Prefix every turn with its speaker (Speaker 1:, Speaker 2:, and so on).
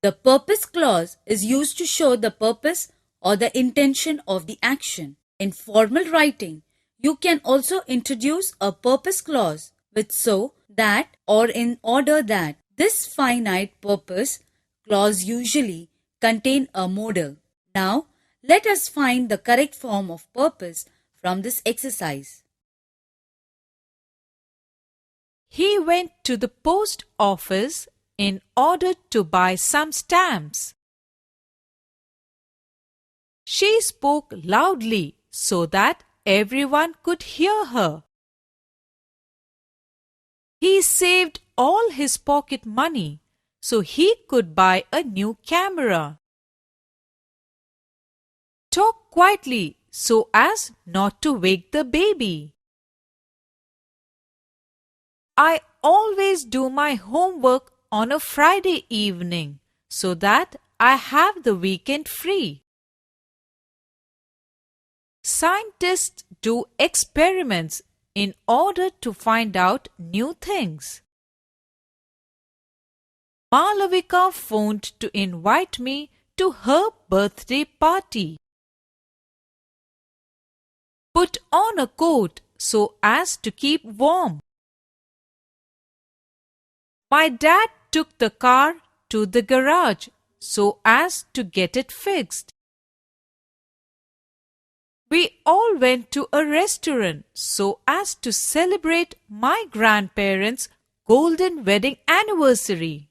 Speaker 1: The purpose clause is used to show the purpose or the intention of the action. In formal writing, you can also introduce a purpose clause with so, that, or in order that. This finite purpose clause usually contain a modal. Now, let us find the correct form of purpose from this exercise.
Speaker 2: He went to the post office in order to buy some stamps. She spoke loudly so that everyone could hear her. He saved all his pocket money so he could buy a new camera. Talk quietly so as not to wake the baby. I always do my homework on a Friday evening so that I have the weekend free. Scientists do experiments in order to find out new things. Malavika phoned to invite me to her birthday party. Put on a coat so as to keep warm. My dad took the car to the garage so as to get it fixed. We all went to a restaurant so as to celebrate my grandparents' golden wedding anniversary.